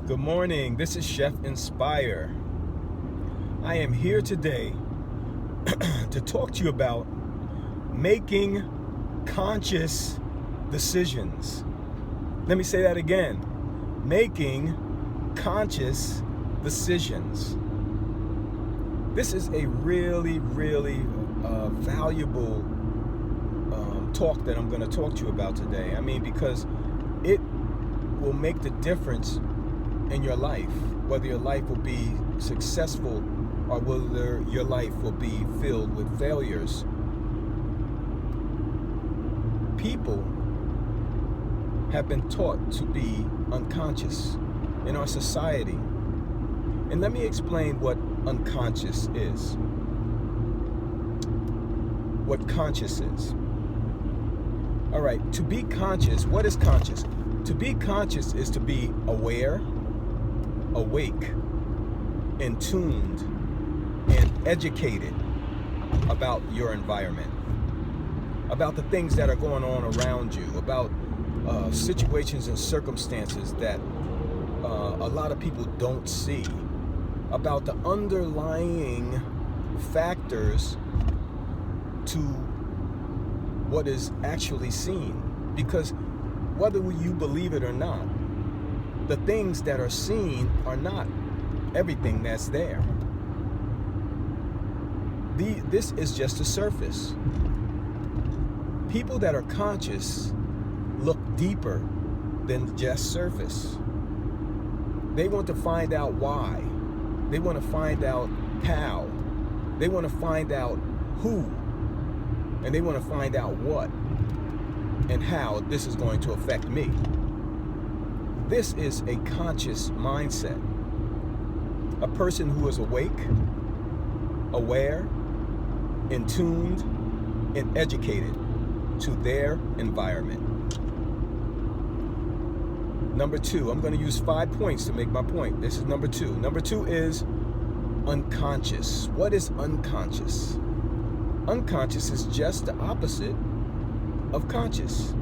Good morning. This is Chef Inspire. I am here today to talk to you about making conscious decisions. Let me say that again. Making conscious decisions. This is a really valuable talk that I'm going to talk to you about today. Because it will make the difference in your life, whether your life will be successful or whether your life will be filled with failures. People have been taught to be unconscious in our society. And let me explain what unconscious is. What conscious is. All right, to be conscious, what is conscious? To be conscious is to be aware, awake, and tuned and educated about your environment, about the things that are going on around you, about situations and circumstances that a lot of people don't see, about the underlying factors to what is actually seen. Because whether you believe it or not, the things that are seen are not everything that's there. This is just the surface. People that are conscious look deeper than just surface. They want to find out why. They want to find out how. They want to find out who. And they want to find out what and how this is going to affect me. This is a conscious mindset. A person who is awake, aware, and tuned, and educated to their environment. Number two, I'm going to use 5 points to make my point. This is number two. Number two is unconscious. What is unconscious? Unconscious is just the opposite of conscious.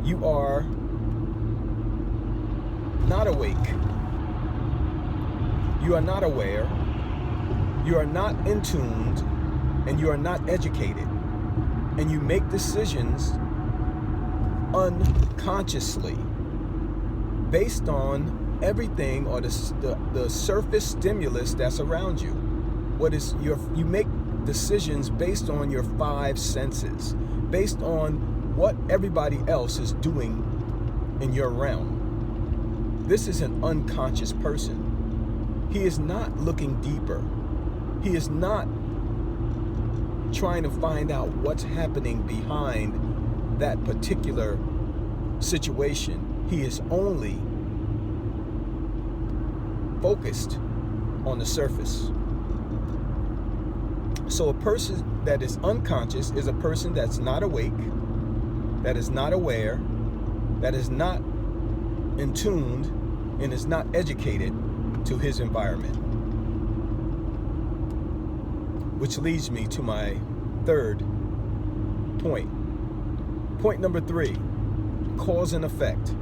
You are not awake. You are not aware. You are not in tuned, and you are not educated. And you make decisions unconsciously based on everything or the surface stimulus that's around you. You make decisions based on your 5 senses, based on what everybody else is doing in your realm. This is an unconscious person. He is not looking deeper. He is not trying to find out what's happening behind that particular situation. He is only focused on the surface. So a person that is unconscious is a person that's not awake, that is not aware, that is not in tuned, and is not educated to his environment. Which leads me to my third point. Point number 3, cause and effect.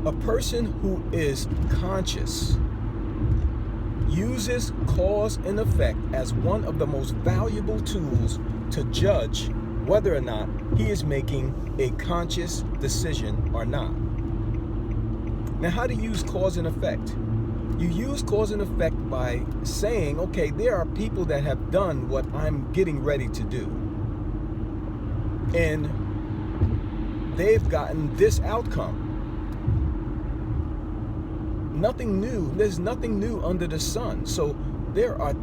A person who is conscious uses cause and effect as one of the most valuable tools to judge whether or not he is making a conscious decision or not. Now, how to use cause and effect? You use cause and effect by saying, okay, there are people that have done what I'm getting ready to do, and they've gotten this outcome. Nothing new. There's nothing new under the sun. So there are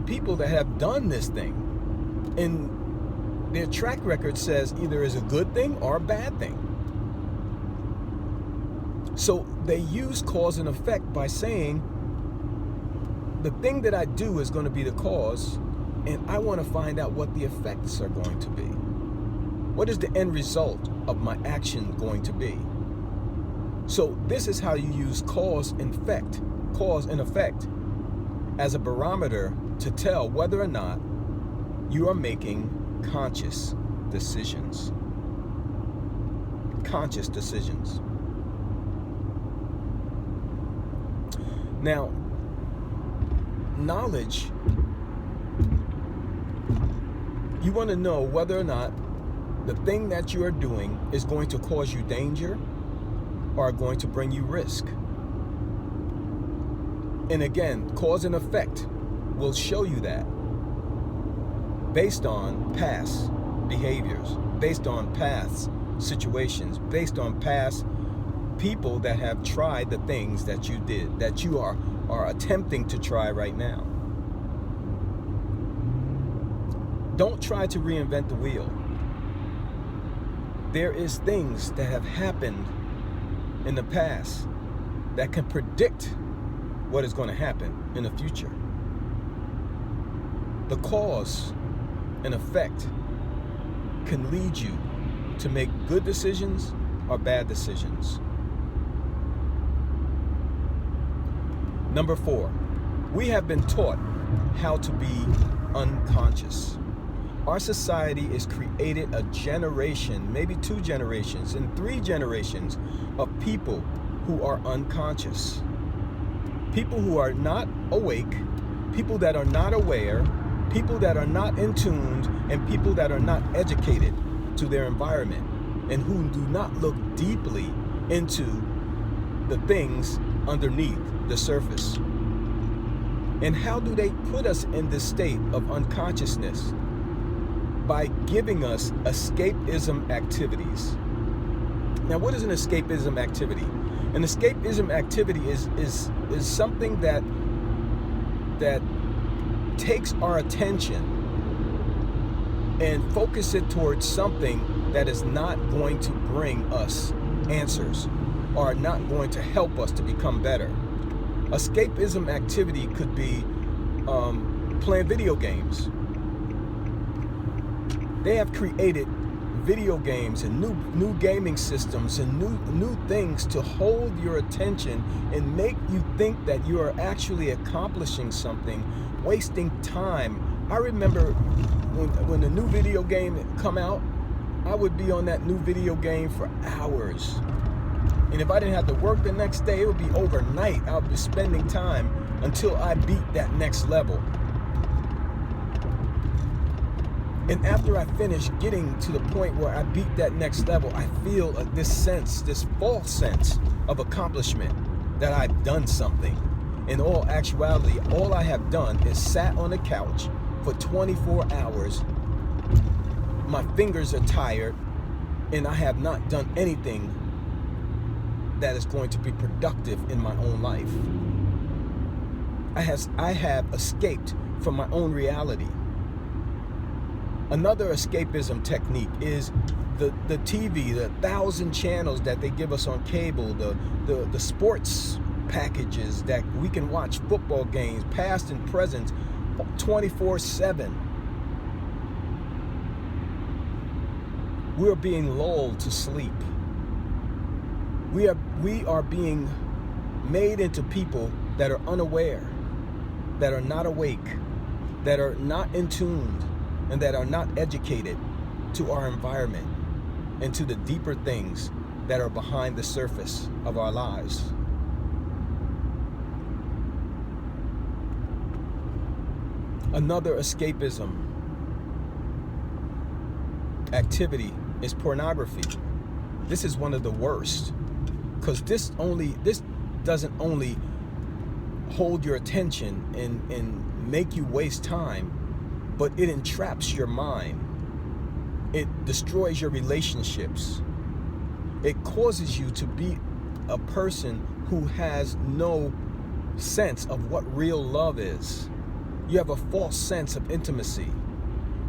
people that have done this thing, and their track record says either is a good thing or a bad thing. So they use cause and effect by saying the thing that I do is going to be the cause, and I want to find out what the effects are going to be. What is the end result of my action going to be? So this is how you use cause and effect as a barometer to tell whether or not you are making conscious decisions. Conscious decisions. Now, knowledge, you want to know whether or not the thing that you are doing is going to cause you danger or going to bring you risk. And again, cause and effect will show you that based on past behaviors, based on past situations, based on past people that have tried the things that you did, that you are attempting to try right now. Don't try to reinvent the wheel. There is things that have happened in the past that can predict what is going to happen in the future. The cause and effect can lead you to make good decisions or bad decisions. Number 4, we have been taught how to be unconscious. Our society has created a generation, maybe 2 generations, and 3 generations of people who are unconscious. People who are not awake, people that are not aware, people that are not in tune, and people that are not educated to their environment, and who do not look deeply into the things underneath the surface. And how do they put us in this state of unconsciousness? By giving us escapism activities. Now, what is an escapism activity? An escapism activity is something that takes our attention and focus it towards something that is not going to bring us answers or not going to help us to become better. Escapism activity could be playing video games. They have created video games and new gaming systems and new things to hold your attention and make you think that you are actually accomplishing something, wasting time. I remember when the new video game come out, I would be on that new video game for hours. And if I didn't have to work the next day, it would be overnight. I would be spending time until I beat that next level. And after I finish getting to the point where I beat that next level, I feel this false sense of accomplishment that I've done something. In all actuality, all I have done is sat on the couch for 24 hours. My fingers are tired, and I have not done anything that is going to be productive in my own life. I have escaped from my own reality. Another escapism technique is the TV, the 1,000 channels that they give us on cable, the sports packages that we can watch football games, past and present, 24/7. We're being lulled to sleep. We are being made into people that are unaware, that are not awake, that are not in tune, and that are not educated to our environment and to the deeper things that are behind the surface of our lives. Another escapism activity is pornography. This is one of the worst, because this doesn't only hold your attention and make you waste time, but it entraps your mind. It destroys your relationships. It causes you to be a person who has no sense of what real love is. You have a false sense of intimacy.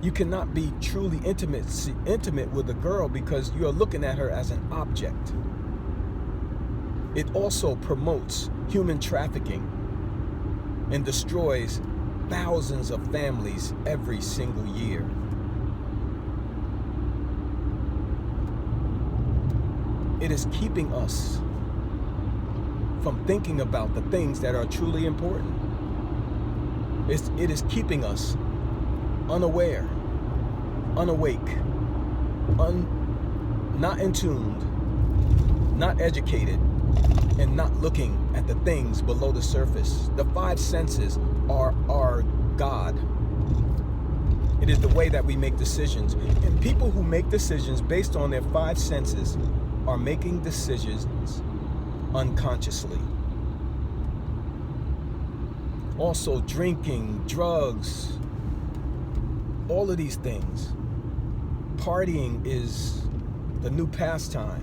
You cannot be truly intimate with a girl because you are looking at her as an object. It also promotes human trafficking and destroys thousands of families every single year. It is keeping us from thinking about the things that are truly important. It is keeping us unaware, unawake, not in tune, not educated, and not looking at the things below the surface. The five senses are our God. It is the way that we make decisions. And people who make decisions based on their five senses are making decisions unconsciously. Also, drinking, drugs, all of these things. Partying is the new pastime.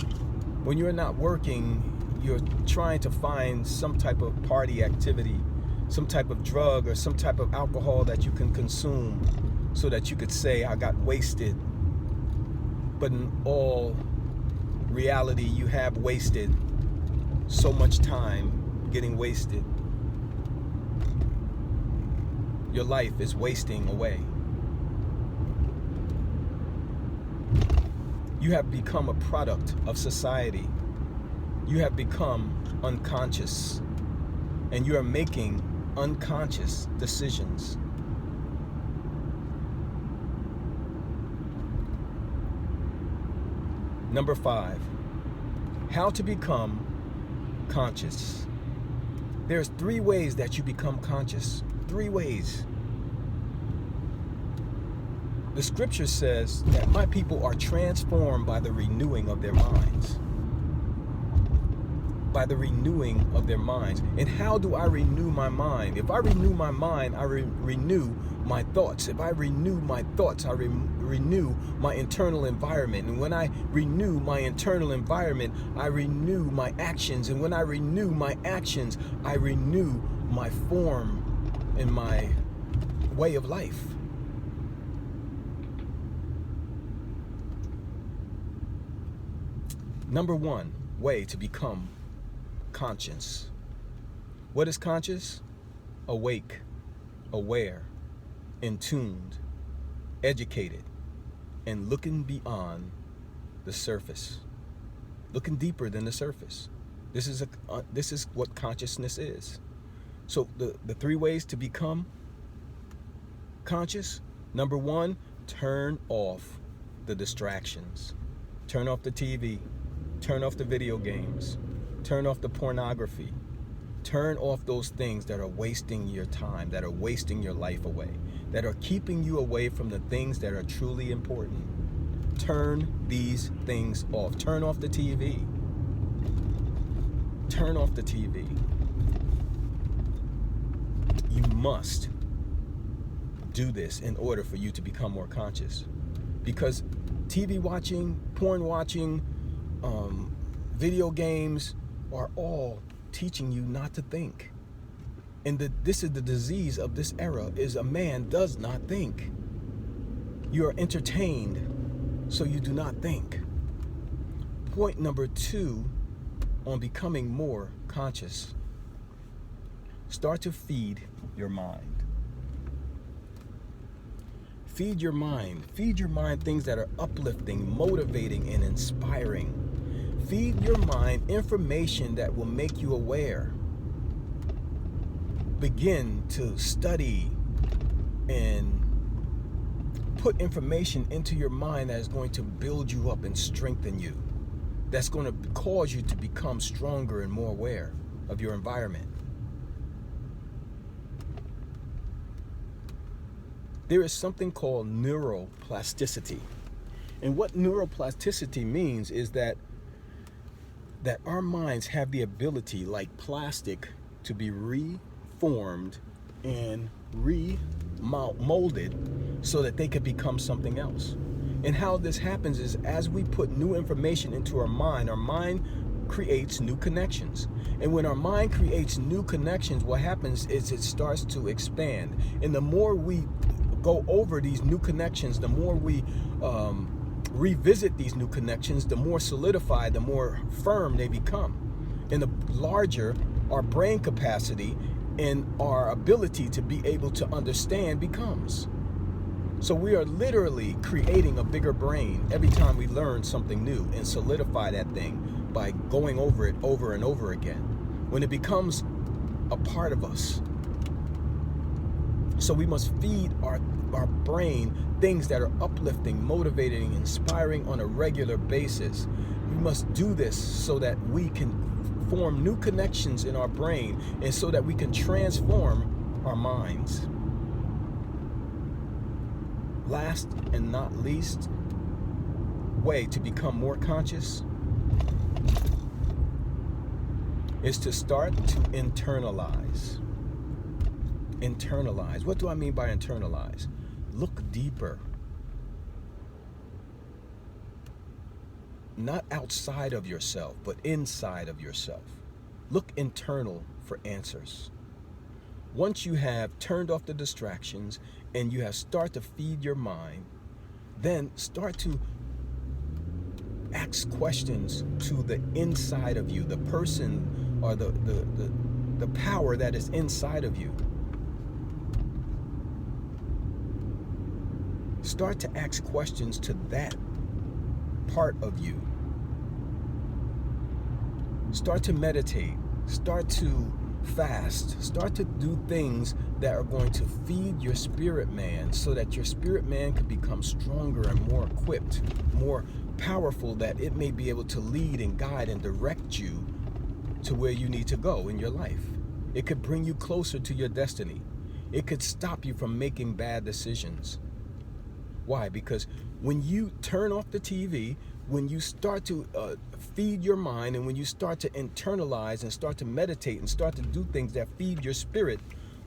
When you're not working, you're trying to find some type of party activity, some type of drug or some type of alcohol that you can consume so that you could say, I got wasted. But in all reality, you have wasted so much time getting wasted. Your life is wasting away. You have become a product of society. You have become unconscious, and you are making unconscious decisions. Number 5, how to become conscious. There's 3 ways that you become conscious. 3 ways. The scripture says that my people are transformed by the renewing of their minds. By the renewing of their minds. And how do I renew my mind? If I renew my mind, I renew my thoughts. If I renew my thoughts, I renew my internal environment. And when I renew my internal environment, I renew my actions. And when I renew my actions, I renew my form and my way of life. Number 1 way to become conscious. What is conscious? Awake, aware, in tuned, educated, and looking beyond the surface. Looking deeper than the surface. This is what consciousness is. So the 3 ways to become conscious. Number 1, turn off the distractions. Turn off the TV. Turn off the video games. Turn off the pornography. Turn off those things that are wasting your time, that are wasting your life away, that are keeping you away from the things that are truly important. Turn these things off. Turn off the TV. Turn off the TV. You must do this in order for you to become more conscious. Because TV watching, porn watching, video games are all teaching you not to think. And this is the disease of this era, is a man does not think. You are entertained, so you do not think. Point number 2 on becoming more conscious. Start to feed your mind. Feed your mind. Feed your mind things that are uplifting, motivating, and inspiring. Feed your mind information that will make you aware. Begin to study and put information into your mind that is going to build you up and strengthen you. That's going to cause you to become stronger and more aware of your environment. There is something called neuroplasticity. And what neuroplasticity means is that our minds have the ability, like plastic, to be reformed and remolded so that they could become something else. And how this happens is as we put new information into our mind creates new connections. And when our mind creates new connections, what happens is it starts to expand. And the more we go over these new connections, the more we revisit these new connections, the more solidified, the more firm they become. And the larger our brain capacity and our ability to be able to understand becomes. So we are literally creating a bigger brain every time we learn something new and solidify that thing by going over it over and over again. When it becomes a part of us. So we must feed our brain things that are uplifting, motivating, inspiring on a regular basis. We must do this so that we can form new connections in our brain, and so that we can transform our minds. Last and not least way to become more conscious is to start to internalize. Internalize. What do I mean by internalize? Look deeper. Not outside of yourself, but inside of yourself. Look internal for answers. Once you have turned off the distractions and you have started to feed your mind, then start to ask questions to the inside of you, the person or the power that is inside of you. Start to ask questions to that part of you. Start to meditate. Start to fast. Start to do things that are going to feed your spirit man, so that your spirit man can become stronger and more equipped, more powerful, that it may be able to lead and guide and direct you to where you need to go in your life. It could bring you closer to your destiny. It could stop you from making bad decisions. Why? Because when you turn off the TV, when you start to feed your mind, and when you start to internalize and start to meditate and start to do things that feed your spirit,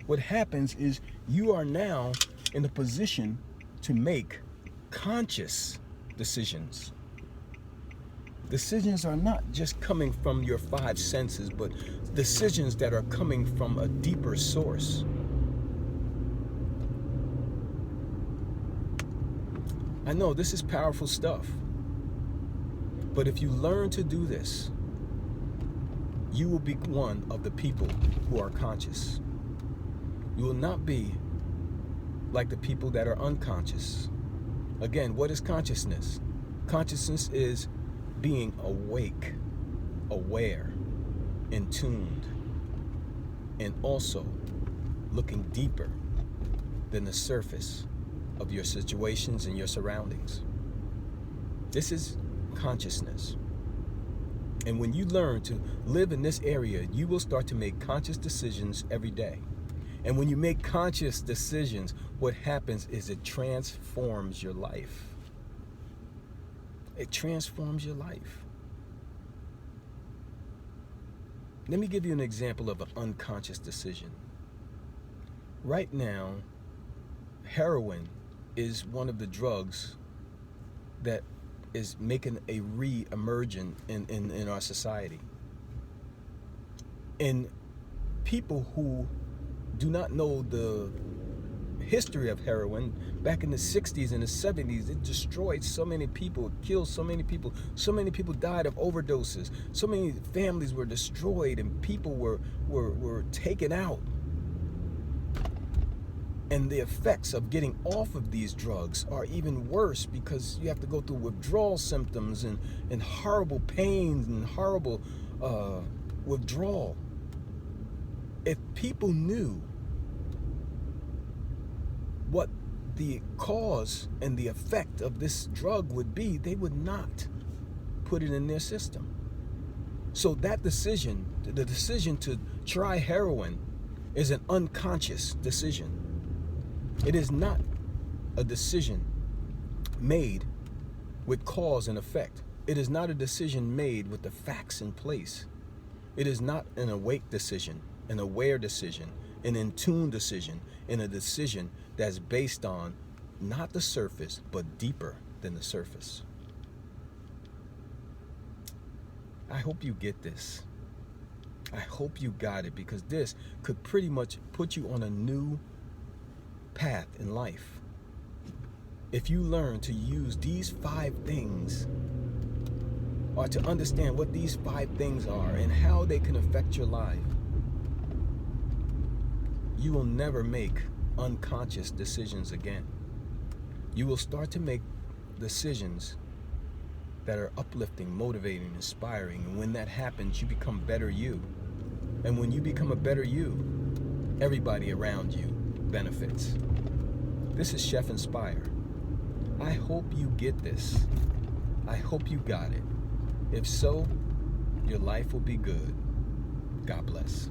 what happens is you are now in a position to make conscious decisions. Decisions are not just coming from your five senses, but decisions that are coming from a deeper source. I know this is powerful stuff, but if you learn to do this, you will be one of the people who are conscious. You will not be like the people that are unconscious. Again, what is consciousness? Consciousness is being awake, aware, and tuned, and also looking deeper than the surface of your situations and your surroundings. This is consciousness. And when you learn to live in this area, you will start to make conscious decisions every day. And when you make conscious decisions, what happens is it transforms your life. It transforms your life. Let me give you an example of an unconscious decision. Right now, heroin is one of the drugs that is making a re-emergence in our society. And people who do not know the history of heroin, back in the 60s and the 70s, it destroyed so many people, it killed so many people died of overdoses, so many families were destroyed, and people were taken out. And the effects of getting off of these drugs are even worse, because you have to go through withdrawal symptoms and horrible pains and horrible withdrawal. If people knew what the cause and the effect of this drug would be, they would not put it in their system. So that decision, the decision to try heroin, is an unconscious decision. It is not a decision made with cause and effect. It is not a decision made with the facts in place. It is not an awake decision, an aware decision, an in tune decision, and a decision that's based on not the surface, but deeper than the surface. I hope you get this. I hope you got it, because this could pretty much put you on a new path in life. If you learn to use these 5 things, or to understand what these 5 things are and how they can affect your life, you will never make unconscious decisions again. You will start to make decisions that are uplifting, motivating, inspiring. And when that happens, you become better you. And when you become a better you, everybody around you benefits. This is Chef Inspire. I hope you get this. I hope you got it. If so, your life will be good. God bless.